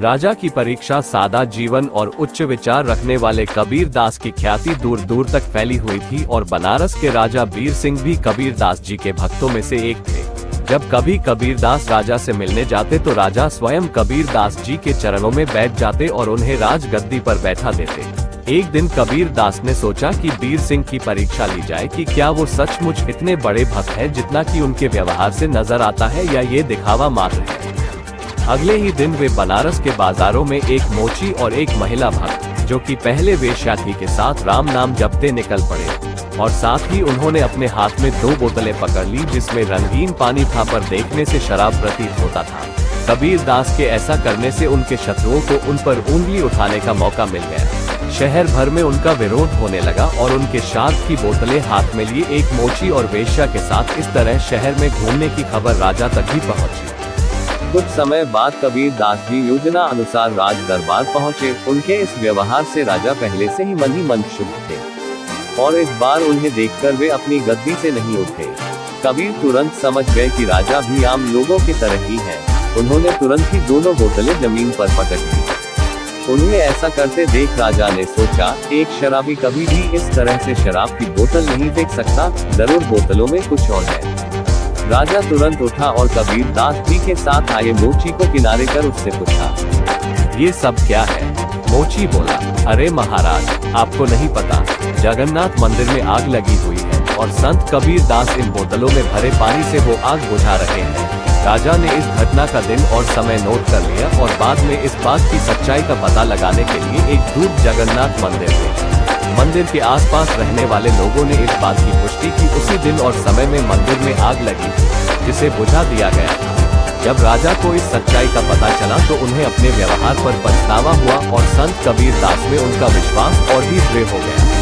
राजा की परीक्षा सादा जीवन और उच्च विचार रखने वाले कबीर दास की ख्याति दूर दूर तक फैली हुई थी और बनारस के राजा वीर सिंह भी कबीर दास जी के भक्तों में से एक थे। जब कभी कबीर दास राजा से मिलने जाते तो राजा स्वयं कबीर दास जी के चरणों में बैठ जाते और उन्हें राजगद्दी पर बैठा देते। एक दिन कबीर दास ने सोचा कि वीर सिंह की परीक्षा ली जाए कि क्या वो सचमुच इतने बड़े भक्त हैं जितना कि उनके व्यवहार से नजर आता है, या ये दिखावा मात्र है। अगले ही दिन वे बनारस के बाजारों में एक मोची और एक महिला भक्त जो कि पहले वेश्याथी के साथ राम नाम जपते निकल पड़े, और साथ ही उन्होंने अपने हाथ में 2 बोतलें पकड़ ली जिसमें रंगीन पानी था, पर देखने से शराब प्रतीत होता था। कबीर दास के ऐसा करने से उनके शत्रुओं को उन पर उंगली उठाने का मौका मिल गया। शहर भर में उनका विरोध होने लगा और उनके शाद की बोतलें हाथ में लिए एक मोची और वेश्या के साथ इस तरह शहर में घूमने की खबर राजा तक भी पहुंची। कुछ समय बाद कबीर दास जी योजना अनुसार राज दरबार पहुँचे। उनके इस व्यवहार से राजा पहले से ही मन शुभ थे और इस बार उन्हें देखकर वे अपनी गद्दी से नहीं उठे। कबीर तुरंत समझ गए कि राजा भी आम लोगों की तरह ही है। उन्होंने तुरंत ही दोनों बोतलें जमीन पर पटक दी। उन्हें ऐसा करते देख राजा ने सोचा, एक शराबी कभी भी इस तरह से शराब की बोतल नहीं फेंक सकता, जरूर बोतलों में कुछ और है। राजा तुरंत उठा और कबीर दास जी के साथ आए मोची को किनारे कर उससे पूछा, ये सब क्या है? मोची बोला, अरे महाराज, आपको नहीं पता, जगन्नाथ मंदिर में आग लगी हुई है और संत कबीर दास इन बोतलों में भरे पानी से वो आग बुझा रहे हैं। राजा ने इस घटना का दिन और समय नोट कर लिया और बाद में इस बात की सच्चाई का पता लगाने के लिए एक दूत जगन्नाथ मंदिर में। मंदिर के आसपास रहने वाले लोगों ने इस बात की पुष्टि की उसी दिन और समय में मंदिर में आग लगी थी, जिसे बुझा दिया गया था। जब राजा को इस सच्चाई का पता चला तो उन्हें अपने व्यवहार पर पछतावा हुआ और संत कबीर दास में उनका विश्वास और भी दृढ़ हो गया।